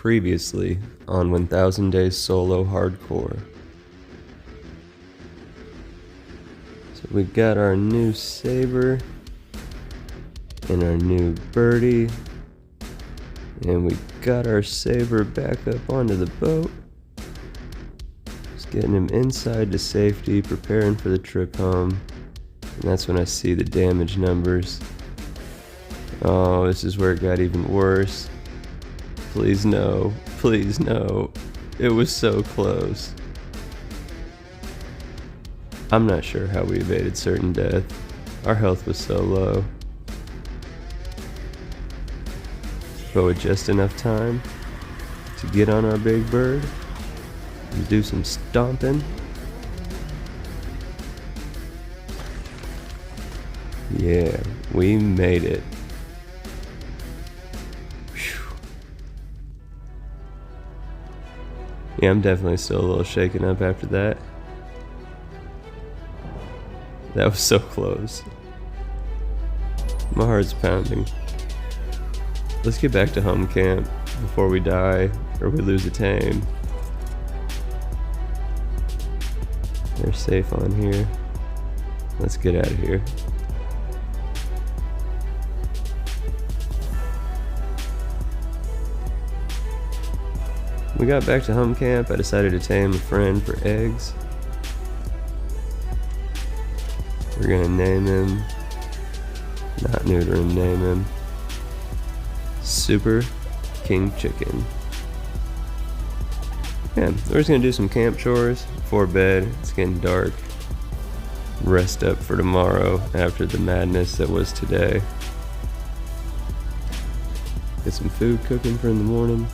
Previously on 1000 Days Solo Hardcore. So we got our new Saber and our new birdie, and we got our Saber back up onto the boat. Just getting him inside to safety, preparing for the trip home. And that's when I see the damage numbers. Oh, this is where it got even worse. Please no, please no. It was so close. I'm not sure how we evaded certain death. Our health was so low. But with just enough time to get on our big bird and do some stomping. Yeah, we made it. Yeah, I'm definitely still a little shaken up after that. That was so close. My heart's pounding. Let's get back to home camp before we die or we lose a tame. They're safe on here. Let's get out of here. We got back to home camp. I decided to tame a friend for eggs. We're gonna name him, not neuter him, name him Super King Chicken. Yeah, we're just gonna do some camp chores before bed. It's getting dark. Rest up for tomorrow after the madness that was today. Get some food cooking for in the morning.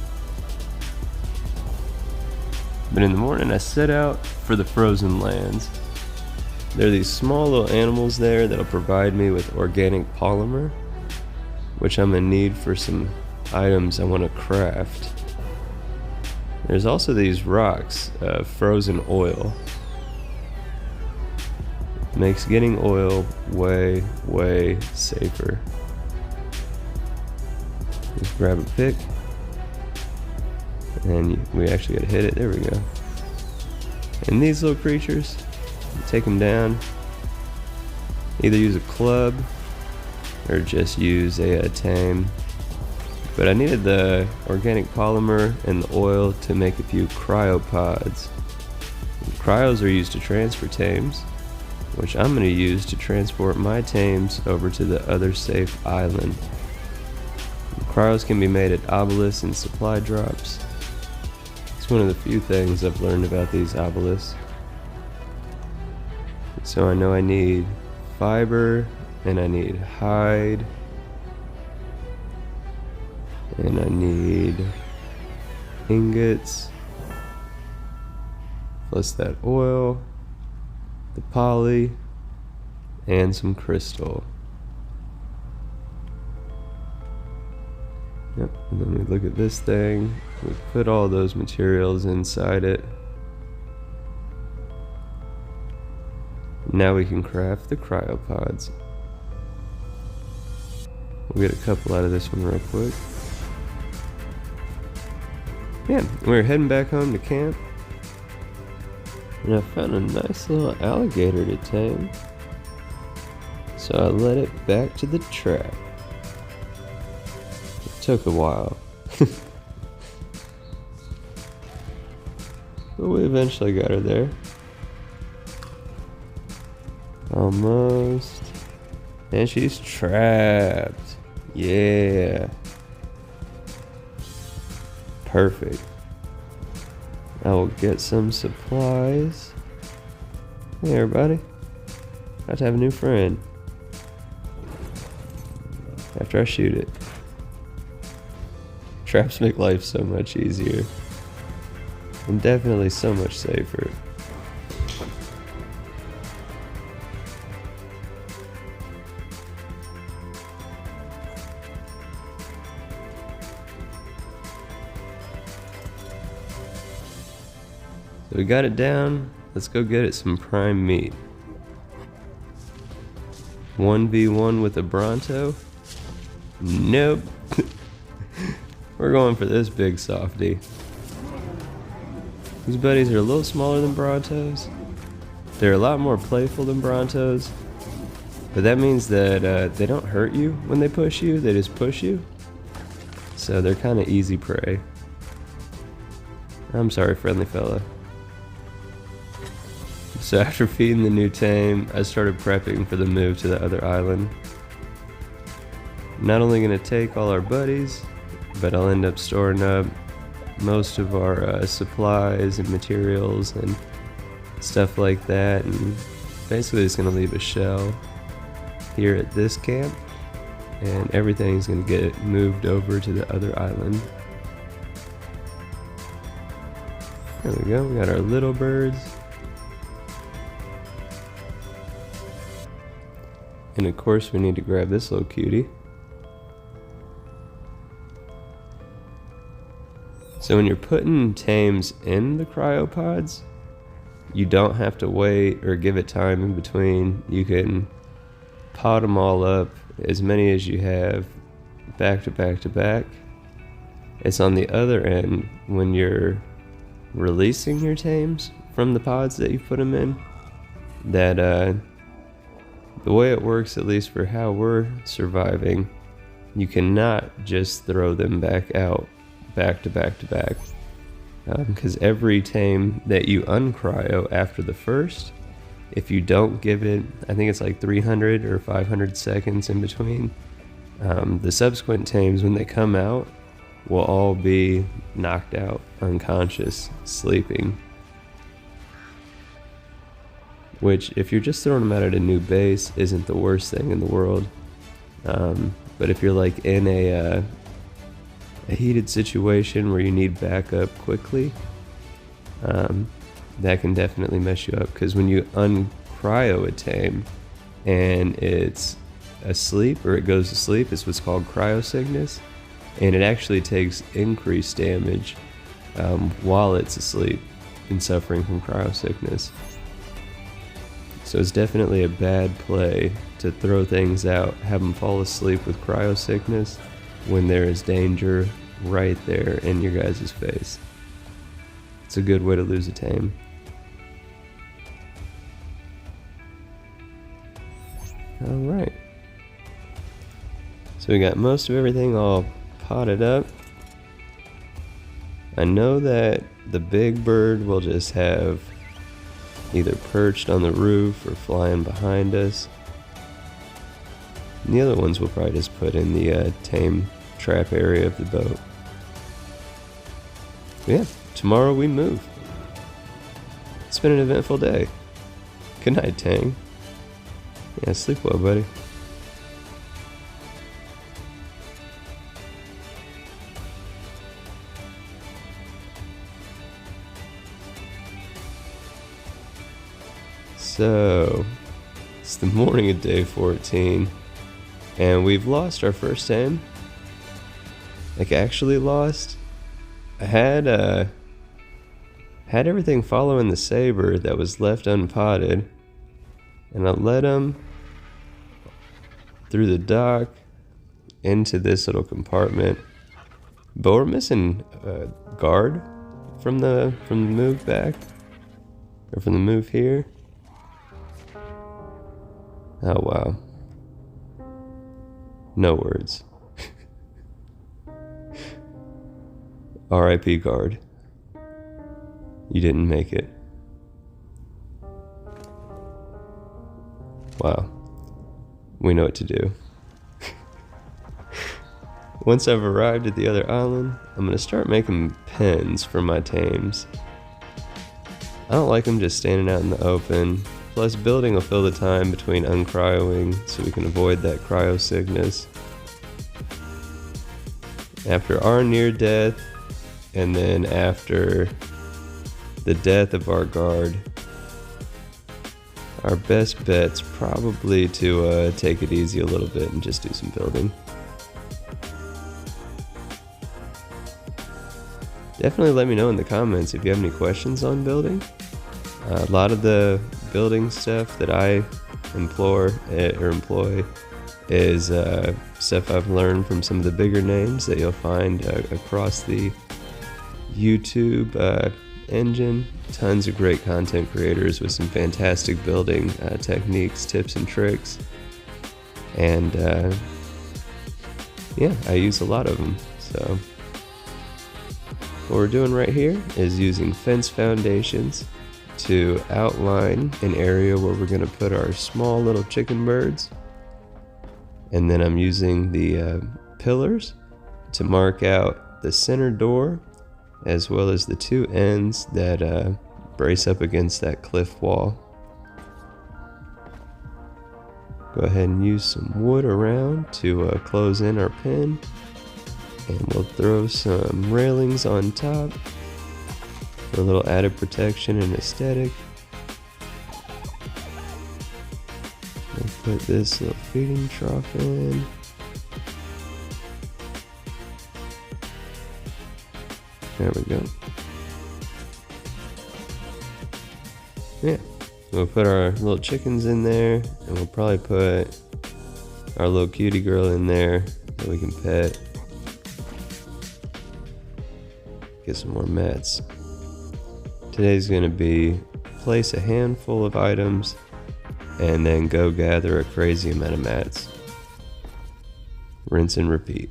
But in the morning I set out for the frozen lands. There are these small little animals there that'll provide me with organic polymer, which I'm gonna need for some items I want to craft. There's also these rocks of frozen oil. Makes getting oil way, way safer. Just grab a pick. And we actually gotta hit it. There we go. And these little creatures, take them down. Either use a club or just use a tame. But I needed the organic polymer and the oil to make a few cryopods. And cryos are used to transfer tames, which I'm gonna use to transport my tames over to the other safe island. And cryos can be made at obelisks and supply drops. It's one of the few things I've learned about these obelisks. So I know I need fiber, and I need hide, and I need ingots, plus that oil, the poly, and some crystal. Yep, and then we look at this thing. We put all those materials inside it. Now we can craft the cryopods. We'll get a couple out of this one real quick. Yeah, we're heading back home to camp. And I found a nice little alligator to tame. So I led it back to the trap. Took a while. But we eventually got her there. Almost. And she's trapped. Yeah. Perfect. I will get some supplies. Hey everybody. Got to have a new friend. After I shoot it. Traps make life so much easier. And definitely so much safer. So we got it down. Let's go get it some prime meat. 1v1 with a Bronto? Nope. We're We're going for this big softy. These buddies are a little smaller than Brontos. They're a lot more playful than Brontos. But that means that they don't hurt you when they push you, they just push you. So they're kind of easy prey. I'm sorry, friendly fella. So after feeding the new tame, I started prepping for the move to the other island. Not only going to take all our buddies, but I'll end up storing up most of our supplies and materials and stuff like that, and basically just going to leave a shell here at this camp, and everything's going to get moved over to the other island. There we go, we got our little birds. And of course we need to grab this little cutie. So when you're putting tames in the cryopods, you don't have to wait or give it time in between. You can pot them all up, as many as you have, back to back to back. It's on the other end when you're releasing your tames from the pods that you put them in, that the way it works, at least for how we're surviving, you cannot just throw them back out back to back to back, because every tame that you uncryo after the first, if you don't give it, I think it's like 300 or 500 seconds in between, the subsequent tames, when they come out, will all be knocked out, unconscious, sleeping. Which, if you're just throwing them out at a new base, isn't the worst thing in the world. But if you're like in a heated situation where you need backup quickly, that can definitely mess you up. Because when you uncryo a tame and it's asleep, or it goes to sleep, it's what's called cryosickness, and it actually takes increased damage while it's asleep and suffering from cryosickness. So it's definitely a bad play to throw things out, have them fall asleep with cryosickness when there is danger right there in your guys' face. It's a good way to lose a tame. Alright. So we got most of everything all potted up. I know that the big bird will just have either perched on the roof or flying behind us. And the other ones we'll probably just put in the tame trap area of the boat. But yeah, tomorrow we move. It's been an eventful day. Good night, Tang. Yeah, sleep well, buddy. So, it's the morning of day 14, and we've lost our first tame. Like, actually lost. I had everything following the Saber that was left unpotted, and I led him through the dock into this little compartment. But we're missing a guard from the move back, or from the move here. Oh wow. No words. R.I.P. guard. You didn't make it. Wow. We know what to do. Once I've arrived at the other island, I'm gonna start making pens for my tames. I don't like them just standing out in the open. Plus, building will fill the time between uncryoing, so we can avoid that cryo sickness. After our near death, and then after the death of our guard, our best bet's probably to take it easy a little bit and just do some building. Definitely let me know in the comments if you have any questions on building. A lot of the building stuff that I employ is stuff I've learned from some of the bigger names that you'll find across the YouTube engine. Tons of great content creators with some fantastic building techniques, tips, and tricks. And yeah, I use a lot of them. So what we're doing right here is using fence foundations to outline an area where we're going to put our small little chicken birds. And then I'm using the pillars to mark out the center door, as well as the two ends that brace up against that cliff wall. Go ahead and use some wood around to close in our pen, and we'll throw some railings on top for a little added protection and aesthetic. We'll put this little feeding trough in. There we go. Yeah, we'll put our little chickens in there, and we'll probably put our little cutie girl in there that we can pet. Get some more mats. Today's gonna be place a handful of items and then go gather a crazy amount of mats. Rinse and repeat.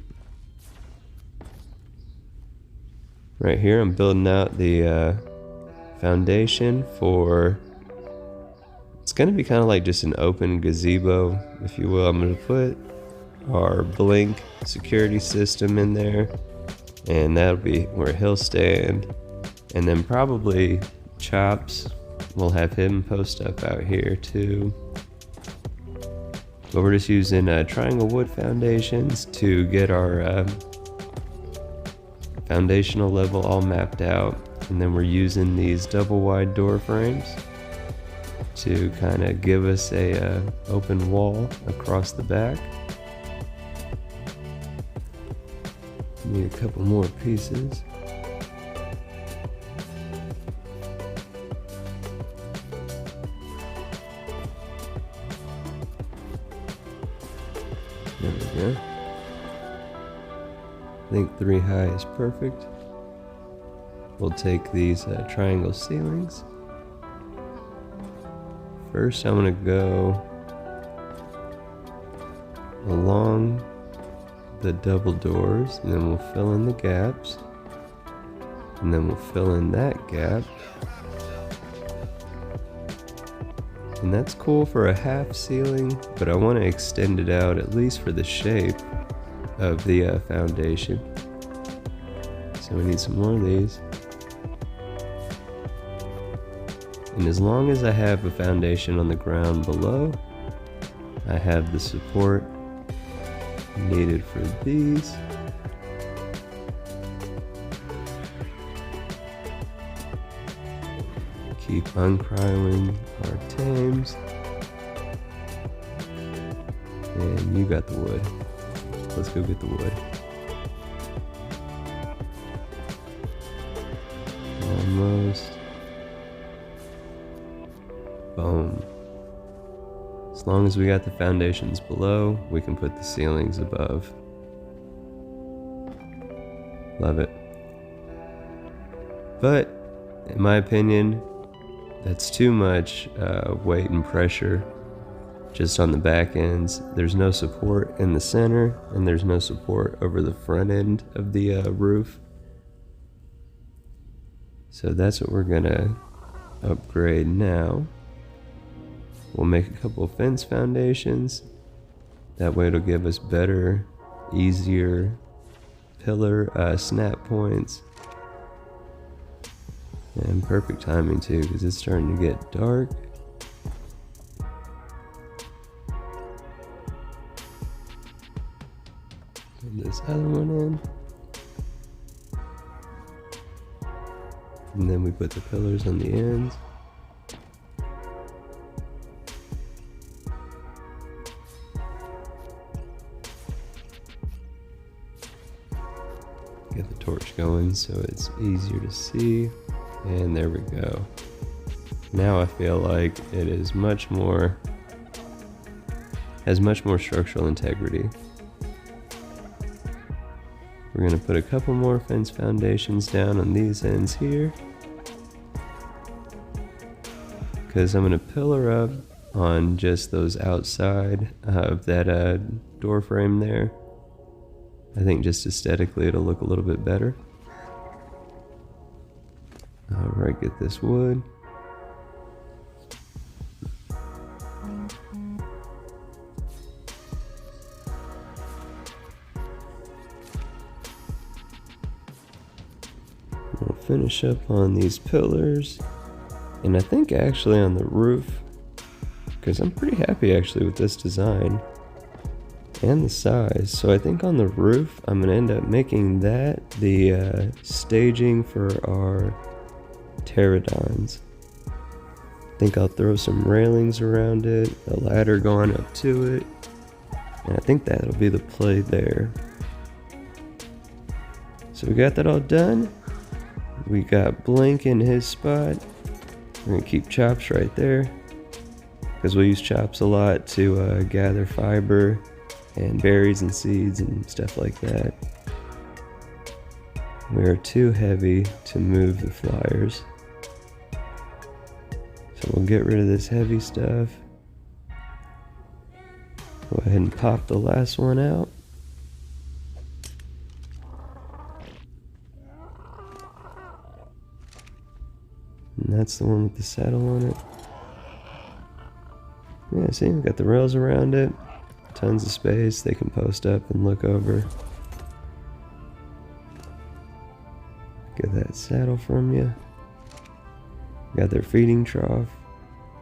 Right here I'm building out the foundation for, it's gonna be kind of like just an open gazebo, if you will. I'm gonna put our blink security system in there, and that'll be where he'll stand. And then probably Chops, we'll have him post up out here too. But we're just using triangle wood foundations to get our foundational level all mapped out. And then we're using these double wide door frames to kind of give us a open wall across the back. Need a couple more pieces. There we go. I think 3 high is perfect. We'll take these triangle ceilings. First, I'm going to go along the double doors, and then we'll fill in the gaps, and then we'll fill in that gap. And that's cool for a half ceiling, but I want to extend it out at least for the shape of the foundation. So we need some more of these. And as long as I have a foundation on the ground below, I have the support needed for these. Keep uncrying our tames. And you got the wood. Let's go get the wood. Almost. Boom. As long as we got the foundations below, we can put the ceilings above. Love it. But, in my opinion, that's too much weight and pressure just on the back ends. There's no support in the center, and there's no support over the front end of the roof. So that's what we're gonna upgrade now. We'll make a couple of fence foundations. That way it'll give us better, easier pillar snap points. And perfect timing too, because it's starting to get dark. Put this other one in. And then we put the pillars on the ends. Get the torch going so it's easier to see. And there we go. Now I feel like it is much more has much more structural integrity. We're going to put a couple more fence foundations down on these ends here, because I'm going to pillar up on just those outside of that door frame there. I think just aesthetically it'll look a little bit better. Alright, get this wood. We'll finish up on these pillars, and I think actually on the roof, because I'm pretty happy actually with this design and the size. So I think on the roof I'm gonna end up making that the staging for our pterodons. I think I'll throw some railings around it, a ladder going up to it, and I think that'll be the play there. So we got that all done. We got Blink in his spot. We're gonna keep Chops right there, because we'll use Chops a lot to gather fiber and berries and seeds and stuff like that. We are too heavy to move the flyers, so we'll get rid of this heavy stuff. Go ahead and pop the last one out. And that's the one with the saddle on it. Yeah, see, we've got the rails around it. Tons of space, they can post up and look over. Get that saddle from you. Got their feeding trough.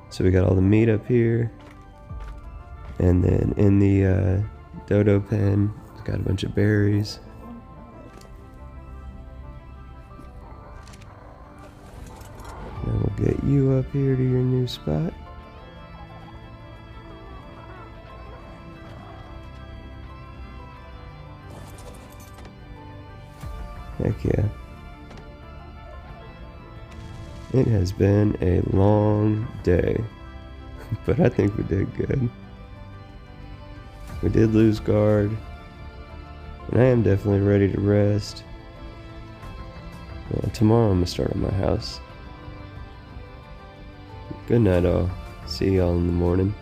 So we got all the meat up here. And then in the dodo pen, it's got a bunch of berries. Now we'll get you up here to your new spot. Heck yeah. It has been a long day, but I think we did good. We did lose guard, and I am definitely ready to rest. Tomorrow I'm gonna start on my house. Good night all. See y'all in the morning.